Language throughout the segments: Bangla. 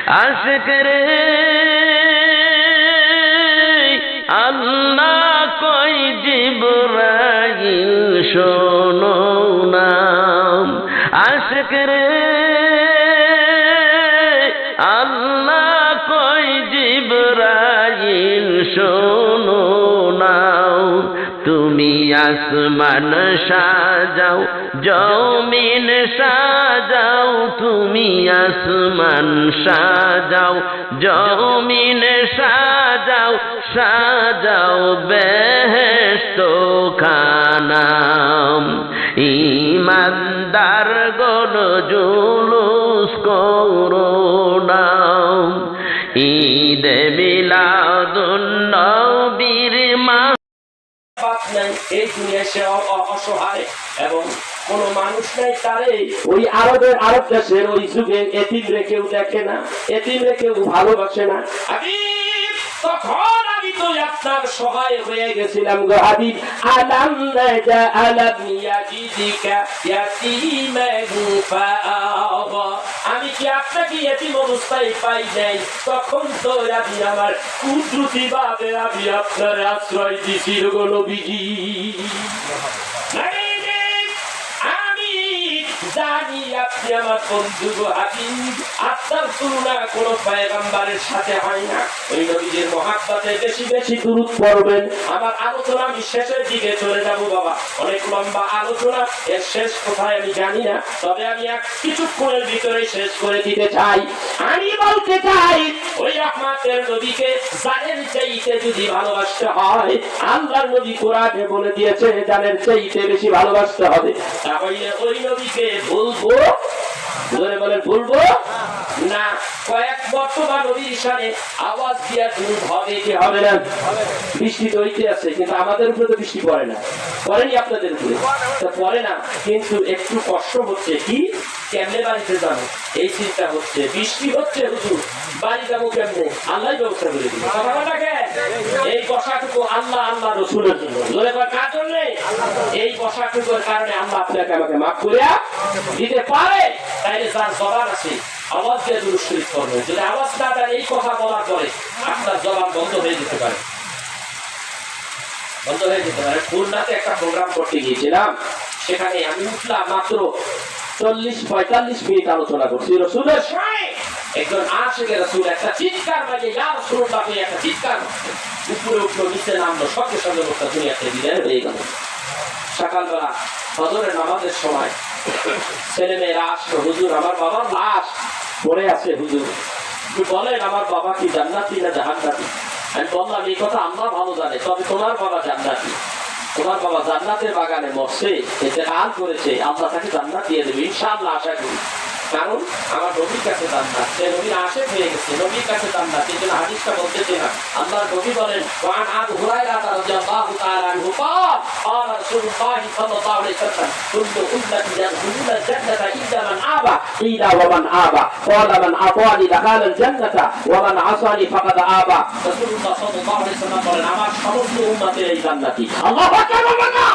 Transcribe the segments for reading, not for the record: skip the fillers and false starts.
আশিক রে আল্লাহ কই জিবরাইল শোনো না, আশিক রে আল্লাহ কই জিবরাইল শোনো না। তুমি আসমান সাজাও জমিন সাজাও, তুমি আসমান সাজাও জমিন সাজাও, সাজাও বেহেশত খানা। ইমানদার গণ জুলুস করো না, ঈদে মিলাদুন নবীর মা এই দুনিয়ায় সে অসহায় এবং কোন মানুষ নাই তারে ওই আরব দেশের ওই যুগে এতিম রে কেউ দেখে না, এতিম রে কেউ ভালোবাসে না। তখন আমি তো আপনার সহায় হয়ে গেছিলাম গো হাবিব। আলাম নাজা আলাম ইয়াজিদিকা ইয়াতীমান ফাআবা, আমি কি আপনাকে এতিম অবস্থায় পাই নাই? তখন তো আমি আমার কুদরতি ভাবে আমি আপনার আশ্রয় দিছি গো নবীজি। জানি আপনি আমার বন্ধু গো হাবিব, আপনার তুলনা কোন পয়গম্বরের সাথে হয় না। ওই নবীর মহব্বতে বেশি বেশি দুরূদ পড়বেন। আমার আলোচনা আমি শেষের দিকে চলে যাব বাবা, অনেক লম্বা আলোচনা, এর শেষ কোথায় আমি জানি না, তবে আমি কিছুক্ষণের ভিতরে শেষ করে দিতে চাই। আমি বলতে চাই ওই রহমতের নবীকে জানের চাইতে যদি ভালোবাসতে হয়, আল্লাহর নবী কোরআনে বলে দিয়েছে জানের চাইতে বেশি ভালোবাসতে হবে। তাহলে ওই নবীকে বলবো, বলেন বলবো না? কয়েক বর্তমান নবীর সামনে আওয়াজ দিয়া দুরূদ হবে কি হবে না? বৃষ্টি তো হইতে আছে, কিন্তু আমাদের উপরে তো বৃষ্টি পড়ে না, পড়েনি আপনাদের উপরে তো পড়ে না, কিন্তু একটু কষ্ট হচ্ছে। কি কেমনে বাড়িতে যাবো এই চিন্তা হচ্ছে, বৃষ্টি হচ্ছে হুজুর বাড়ি যাবো কেমনে? আল্লাহ ব্যবস্থা করে দিবে। এই বসাটুকু আল্লাহ আল্লাহ রসুলের জন্য, কার জন্য? এই বসাটুকুর কারণে আল্লাহ আপনাকে আমাকে মাফ করে দিতে পারে। তাইলে যার জবান আছে আওয়াজ দিয়ে দুরূদ শরীফ করবে। যদি আওয়াজ না দেন এই কথা বলার পরে আপনার জবান বন্ধ হয়ে যেতে পারে, বন্ধ হয়ে যেতে পারে। খুলনাতে একটা প্রোগ্রাম করতে গিয়েছিলাম, সেখানে আমি উঠলাম মাত্র 40-45 মিনিট আলোচনা করছি রসুলের সামনে। একজন আশিকে রসুল একটা চিৎকার বাজে, ইয়া রাসূলুল্লাহ, একটা চিৎকার উপরে উঠলো, নিচে নামলো, সঙ্গে সঙ্গে লোকটা দুনিয়াতে বিদায় হয়ে গেল। সকালবেলা ফজরের নামাজের সময় ছেলে মেয়েরা আসলো, হুজুর আমার বাবার লাশ পড়ে আছে, হুজুর বলেন আমার বাবা কি জান্নাতি না জাহান্নাতি? আমি বললাম এই কথা আল্লাহ ভালো জানে, তবে তোমার বাবা জান্নাতি, তোমার বাবা জান্নাতের বাগানে মরছে, ইন্তেকাল করেছে, আল্লাহ তাকে জান্নাত দিয়ে দেবে ইনশাআল্লাহ, আশা করি। কারণ আমার নবীর কাছে জান্নাত, সে নবীর আশিক হয়ে গেছে, নবীর কাছে জান্নাত। এই জন্য হাদিসটা বলতেছে না, আল্লাহর নবী বলেন ওয়ান আবু হুরায়রা রাদিয়াল্লাহু তাআলা আনহু قال قال رسول الله صلى الله عليه وسلم كل أمتي يدخلون الجنة إلا من آبى قيل ومن آبى قال من أطاعني دخل الجنة ومن عصاني فقد آبى। রাসূলুল্লাহ সাল্লাল্লাহু আলাইহি ওয়াসাল্লাম বলেন আমার সমস্ত উম্মতের এই জান্নাতি। আল্লাহু আকবার বলনা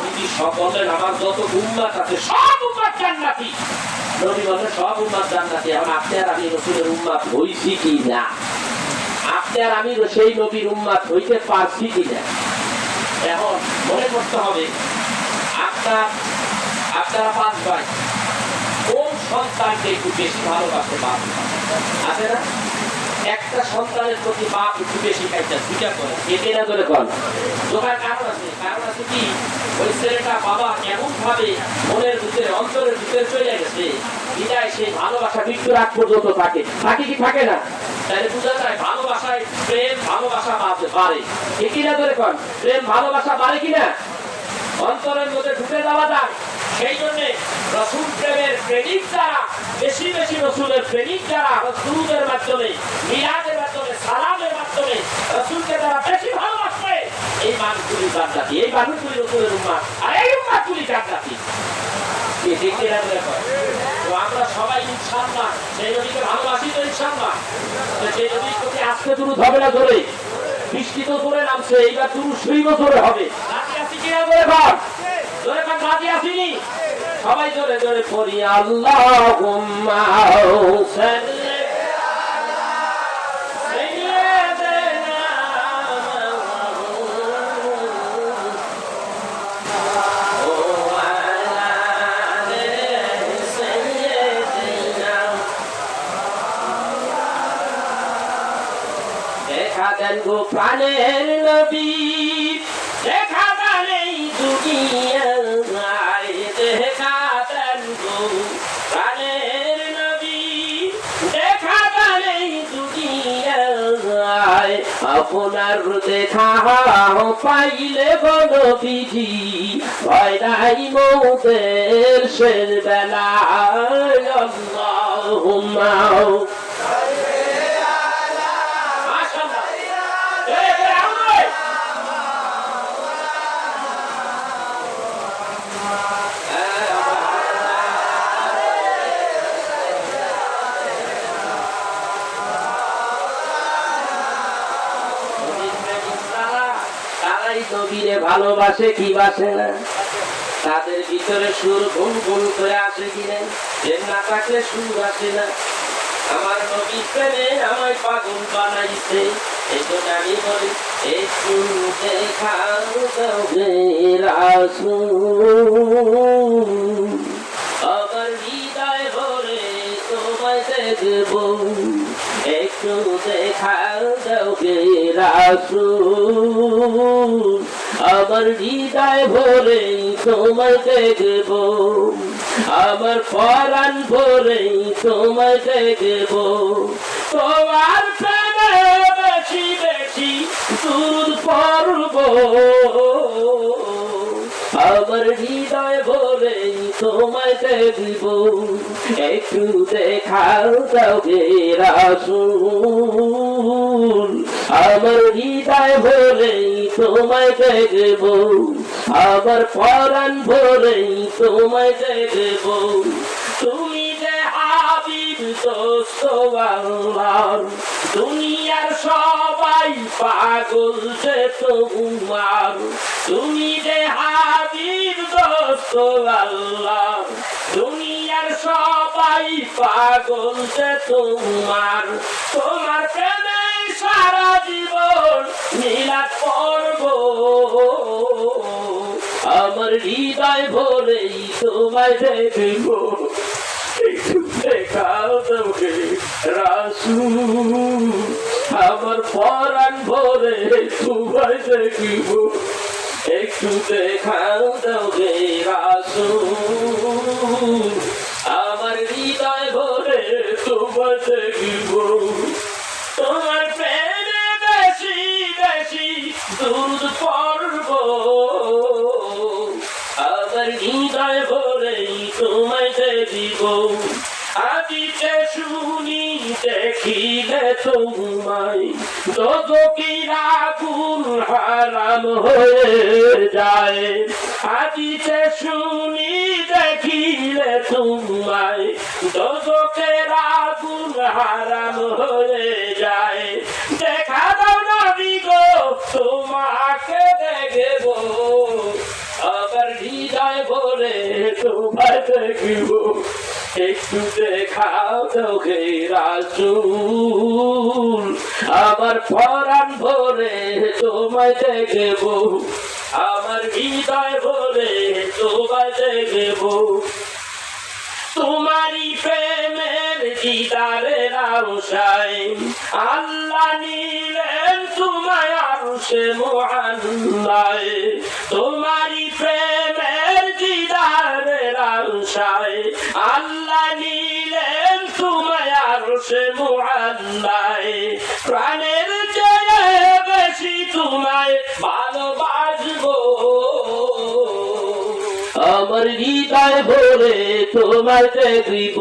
নবী সকলের আমার যত উম্মত আছে সব উম্মত জান্নাতি। নবী বলেন সব উম্মত জান্নাতি। এখন আপনি আর আমি রাসূলের উম্মত হইছি কি না? আপনি আর আমি সেই নবীর উম্মত হইতে পারছি কি না? এখন মনে করতে হবে আপনারা 5 ভাই, কোন সন্তানকে একটু বেশি ভালোবাসে? বাপ আছে না? একটা সন্তানের প্রতি বাপ একটু বেশি খাইতে বিচার করে, এতে না ধরে কর দোকার কারণ আছে। কারণ আছে কি, ওই ছেলেটা বাবা এমন ভাবে মনের ভিতরে অন্তরের ভিতরে চলে গেছে, বিদায় সেই ভালোবাসা মৃত্যু রাত পর্যন্ত থাকে। থাকে কি থাকে না? তাহলে বোঝা যায় ভালোবাসায় প্রেম, ভালোবাসা বাড়ে। একই না ধরে কর, প্রেম ভালোবাসা বাড়ে কিনা? অন্তরের মধ্যে ঢুকে যাওয়া যায়। সেই জন্য রসুল প্রেমের প্রেমিক যারা, বেশি বেশি রসুলের প্রেমিক যারা, রসুলের মাধ্যমে, মিলাদের মাধ্যমে, সালামের মাধ্যমে রসুলকে যারা বেশি ভালোবাসবে, এই মানুষগুলি জান্নাতি, এই মানুষগুলি রসুলের উম্মত, আর এই উম্মতগুলি জান্নাতি। আমরা সবাই ইনশাআল্লাহ সেই নবীকে ভালোবাসি তো ইনশাআল্লাহ। সেই নবীর প্রতি আজকে দুরূদ হবে না জোরে? বৃষ্টি তো জোরে নামছে, এইবার দুরূদ শরীফও জোরে হবে। রাজি আছি কিনা জোরে বল? জোরে বল, রাজি আছিনি? সবাই জোরে জোরে পড়ি আল্লাহুম্মা সাল্লি দেন গো প্রাণের নবী, দেখা দেন এই দুনিয়ায়, দেখা দেন গো প্রাণের নবী, দেখা দেন এই দুনিয়ায়। আপনার দেখা পাইলে গো নবীজি, ভয় নাই মৌতের শেষ বেলায়। আল্লাহুম্মা নবীরে ভালোবাসে কি বাসে না, তাদের ভিতরে সুর গুন গুন করে আসে কিনা, এর না থাকলে সুর আসে না। আমার নবী প্রেমে আমায় পাগল বানাইছে, এই জন্য আমি বলি একটু দেখাও তবে রাসূল, আমার হৃদয় ভরে তোমায় দেখবো, একটু দেখাও তবে রাসূল, আমার হৃদয় ভরে তোমায় দেখবো, আমার পরাণ ভরে তোমায় দেখবো, তোমার প্রেমে বেশি বেশি দুরূদ পড়ব, আমার হৃদয় ভরে তোমায় দেখবো, একটু দেখাও তবে রাসূল, আমার হৃদয় ভরে তোমায় দেখবো, আমার পরাণ ভরে তোমায় দেখবো, তুমি যে হাবিব দোস্ত আল্লাহর, দুনিয়ার সবাই পাগল যে তোমার, তুমি যে হাবিব দোস্ত আল্লাহর, দুনিয়ার সবাই পাগল যে তোমার, তোমার প্রেমে সারা জীবন মিলাদ পড়ব, আমার হৃদয় ভরেই তোমায় দেখব, একটু দেখাও তবে রাসূল, আমার পরাণ ভরে তোমায় দেখব, একটু দেখাও তবে রাসূল, আমার হৃদয় ভরে তোমায় দেখব, তোমার প্রেমে বেশি বেশি দুরূদ পড়ব, আমার হৃদয় ভরেই তোমায় দেখব, আদিতে শুনি দেখিলে তোমায়, দোজখের আগুন হারাম হয়ে যায়, আদিতে শুনি দেখিলে তোমায়, দোজখের আগুন হারাম হয়ে যায়, দেখা দাও নবী গো তোমাকে দেখব, আমার হৃদয় ভরে তোমায় দেখব, একটু দেখাও তোকে রাসূল, আমার পরাণ ভরে তোমায় দেখব, আমার হৃদয় ভরে তোমায় দেখব, তোমারই প্রেমের দিদারের আশায় আল্লাহ নিলেন তোমায় আরশে মুআল্লায়, তোমারই প্রেমের দিদারের আশায় আল্লাহ নিলেন তোমায় আরশে মুআল্লায়, প্রাণের চেয়ে বেশি তোমায় ভালোবাসবো, আমার হৃদয় ভরে তোমায় দেখব,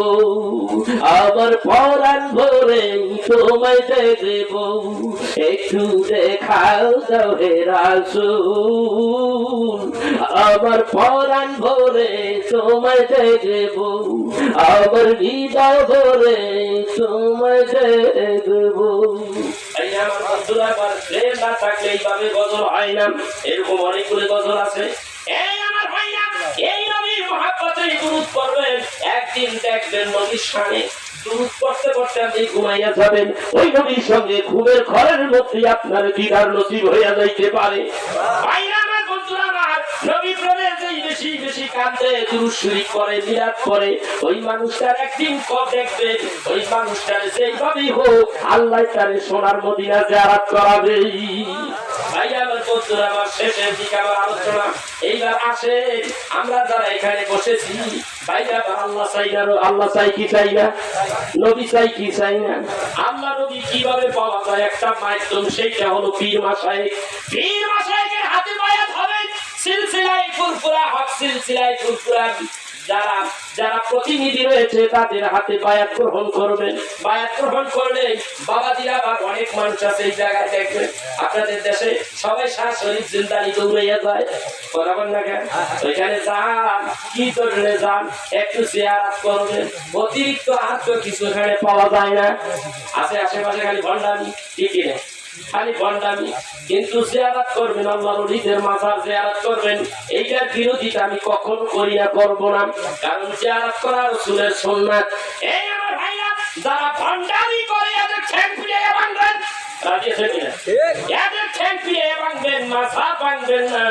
আমার পরাণ ভরে তোমায় দেখব, একটু দেখাও তবে রাসূল, আমার পরাণ ভরে তোমায় দেখব, আমার হৃদয় ভরে তোমায় দেখব। আমার বন্ধুরা, আমার প্রেম না থাকলে এইভাবে গজল হয় না, এরকম অনেকগুলো গজল আছে। এই আমার ভাইয়া, এই নবীর মহব্বতে দুরূদ পড়বেন, একদিন দেখবেন নবীর শানে দুরূদ পড়তে পড়তে আপনি ঘুমাইয়া যাবেন, ওই নবীর সঙ্গে ঘুমের ঘরের মধ্যে আপনার দিদার নসিব হইয়া যাইতে পারে। ভাইয়া আমার বন্ধুরা, আমার নবী প্রেমের যেই বেশি বেশি বেশি কাঁদে, দুরূদ শরীফ পড়ে, মিলাদ পড়ে, ওই মানুষটার একদিন কবে দেখবেন ওই মানুষটার যেইভাবেই হোক আল্লাহ তারে সোনার মদিনা জিয়ারত করাবে। ভাই আমার বন্ধুরা, আমার শেষের দিকে আমার আলোচনা এইবার আসে। আমরা যারা এখানে বসেছি ভাইরা, আল্লাহ চাই না, আল্লাহ চাই কি চাই না, নবী চাই কি চাই না। আল্লাহ নবী কিভাবে পাওয়া যায়? একটা মাধ্যম, সেইটা হলো পীর মাশায়েখ। পীর মাশায়েখের হাতে বায়াত হবে, সিলসিলায়ে ফুরফুরা হক, সিলসিলায়ে ফুরফুরা যারা যারা প্রতিনিধি রয়েছে তাদের হাতে বায়াত গ্রহণ করবেন। বায়াত গ্রহণ করলে বাবাজিরা বা অনেক মানুষ আছে এই জায়গায় দেখবেন, আপনাদের দেশে সবাই শাহ শরীফ জিন্দানি দৌড়াইয়া যায়, বরাবর না কেন? ওইখানে যান, কি জন্য যান? একটু জিয়ারত করবেন। অতিরিক্ত আর তো কিছু এখানে পাওয়া যায় না। আছে আশেপাশে খালি ভণ্ডামি, ঠিকই না, খালি ভণ্ডামি। কিন্তু জিয়ারত করবেন, আল্লাহর ওলিদের মাজার জিয়ারত করবেন। এইটার বিরোধিতা আমি কখনো করি না, করবো না, কারণ জিয়ারত করা রাসূলের সুন্নাত। এই আমার ভাইরা, যারা ভণ্ডামি করে এদের ঠ্যাং ফিরিয়ে ভাঙবেন, রাজি আছে কিনা? এদের ঠ্যাং ফিরিয়ে ভাঙবেন, মাজার ভাঙবেন না।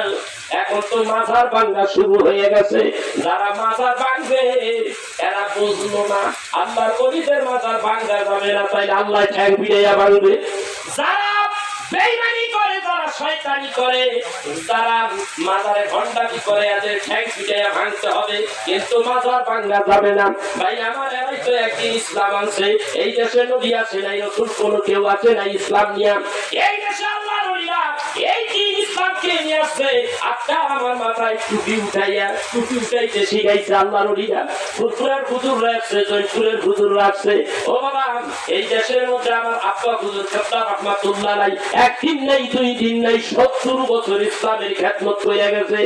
এখন তো মাজার ভাঙা শুরু হয়ে গেছে। যারা মাজার ভাঙবে এরা বুঝলো না আল্লাহর ওলিদের মাজার ভাঙা যাবে না, তাই আল্লাহ ঠ্যাং ফিরিয়ে ভাঙবে। যারা বেঈমানি করে, যারা শয়তানি করে, যারা মাজারে ভণ্ডামি করে, এদের ঠ্যাং পিটাইয়া ভাঙতে হবে, কিন্তু মাজার ভাঙা যাবে না। ভাই আমার, এরাই তো একদিন ইসলাম আনছে। এই দেশে নবী আছে নাই, নতুন কোন কেউ আছে নাই ইসলাম নিয়ে। এই দেশে আল্লাহর ওলিরা এই দিন ইসলামকে নিয়ে আসছে। আপনার আমার মাথায় টুপি উঠাইয়া, টুপি উঠাইতে শিখাইছে আল্লাহর ওলিরা। ফুরফুরার হুজুর রাখছে, জয়পুরের হুজুর রাখছে। ও বাবা, এই দেশের মধ্যে আমার আব্বা হুজুর কেবলা রাহমাতুল্লাহ আলাইহি একদিন নাই, দুই দিন নাই, 70 বছর ইসলামের খেদমত করে গেছে।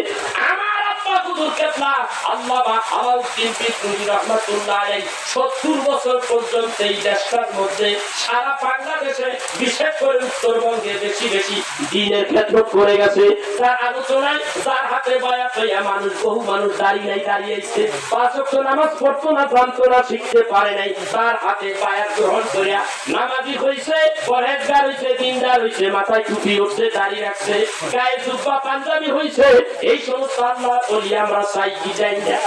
আমার আব্বা হুজুর কেবলা আল্লামা আলাউদ্দিন বিদরুনি রাহমাতুল্লাহ আলাইহি 70 বছর পর্যন্ত এই দেশটার মধ্যে সারা বাংলাদেশে, বিশেষ করে উত্তরবঙ্গে বেশি বেশি দ্বীনের খেদমত করে গেছে। তার আলোচনায় যার হাতে বায়াত হইয়া মানুষ, বহু মানুষ দাঁড়িয়েছে, 5 ওয়াক্ত নামাজ পড়তো না, জানতো না, শিখতে পারে নাই, তার হাতে বায়াত গ্রহণ করিয়া নামাজি হইছে, পরহেজগার হইছে, দিনদার হইছে, মাথায় টুপি উঠছে, দাড়ি রাখছে, গায়ে জুব্বা পাঞ্জাবি হইছে। এই সমস্ত আল্লাহ ওলি আমরা চাই কি চাই না?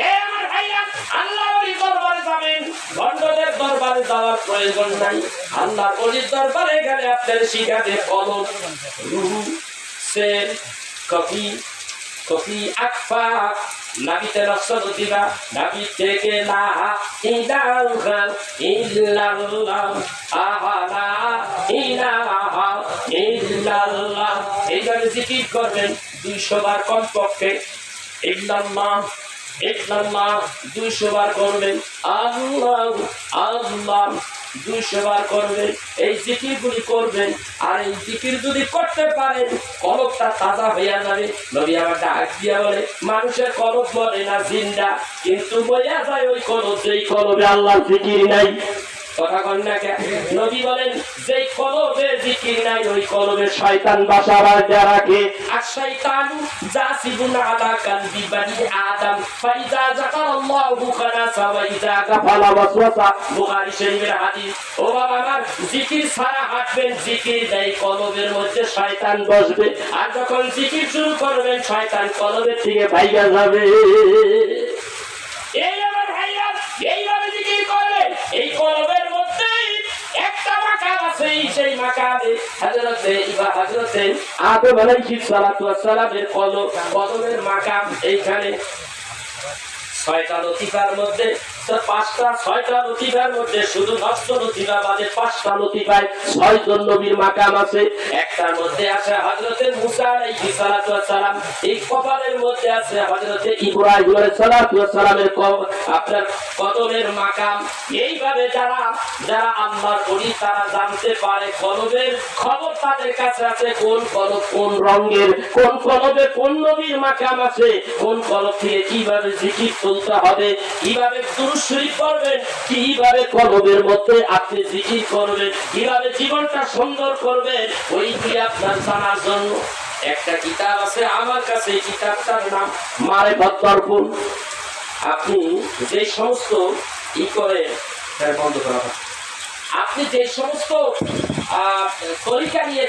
এ আমার ভাইরা, আল্লাহ ওলি দরবারে যাবেন, ভণ্ডদের দরবারে যাওয়ার প্রয়োজন নাই। আল্লাহ ওলির দরবারে গেলে আপনার শিখাতে কলম, রুহ, সেল, কফি, কফি আকফা, নাবিতে রাসূল দিবা, নাবি থেকে লা ইলাহা ইল্লাল্লাহ, আহালা ইলাহা ইল্লাল্লাহ। এইভাবে জিকির করবেন 200 বার কমপক্ষে। ইল্লাল্লাহ, ইল্লাল্লাহ 200 বার করবেন। আল্লাহ, আল্লাহ 200 বার করবেন। এই জিকিরগুলি করবেন। আর এই জিকির যদি করতে পারেন, কলবটা তাজা হইয়া যাবে। নবী আমার ডাক দিয়া বলে, মানুষের কলব মরে না, জিন্দা, কিন্তু মরিয়া যায় ওই কলব যেই কলবে আল্লাহর জিকির নাই। কথা কন না কেন? নবী বলেন, যেই কলবে জিকির নাই ওই কলবে শয়তান বাসা বাঁধা রাখে। আর শয়তানু জাসিবুন আলা কালবি বানি আদম, ফাইজা যাকারাল্লাহু খালাসা ওয়া ইজা গাফালা ওয়াসওয়াসা। বুখারী শরীফের হাদিস। ও বাবা আমার, জিকির ছাড়া হাঁটবেন, জিকির নেই, কলবের মধ্যে শয়তান বসবে। আর যখন জিকির শুরু করবেন, শয়তান কলবের থেকে ভাইগা যাবে। এই আমার ভাইয়া, এইভাবে জিকির করবেন। এই কলবের মধ্যে একটা মাকাম আছে, সেই মাকামে হযরতে আদম আলাইহিস সালাতু ওয়াস সালামের কদমের মাকাম। এইখানে 6টা লতিফার মধ্যে, 6টা লতিফার মধ্যে শুধু নষ্ট লতিফা বাদে 5টা লতিফায় 6 জন নবীর মাকাম আছে। একটার মধ্যে আছে হযরতে মুসা আলাইহিস সালাতু ওয়াস সালাম, এই কপালের মধ্যে আছে হযরতে ইব্রাহিম আলাইহিস সালাতু ওয়াস সালামের আপনার কদমের মাকাম। এইভাবে যারা আল্লাহর ওলি, তারা জানতে পারে কলবের খবর তাদের কাছে আছে, কোন কলব কোন রঙের, কোন কলবে কোন নবীর মাকাম আছে, কোন কলব থেকে কিভাবে জিকির তুলতে হবে, কিভাবে দুরূদ শরীফ পড়বেন, কিভাবে কলবের মধ্যে আপনি জিকির করবেন, কিভাবে জীবনটা সুন্দর করবেন। ওইটি আপনার জানার জন্য একটা কিতাব আছে আমার কাছে। এই কিতাবটার নাম মারিফাত দর্পণ। আপনি যে সমস্ত বন্ধ করা, আপনি যে সমস্ত তরিকা নিয়ে